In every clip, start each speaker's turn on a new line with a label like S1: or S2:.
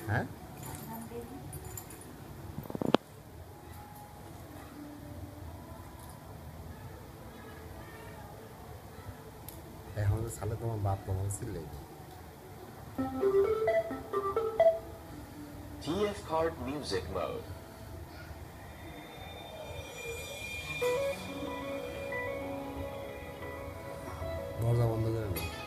S1: হ্যাঁ এখন তো সালে তোমার বাপ তোমার ছিল
S2: TF card music mode.
S1: দরজা বন্ধ করে না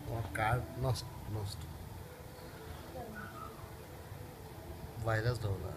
S1: তোমার কার্ড নষ্ট ভাইরাস ঢোলা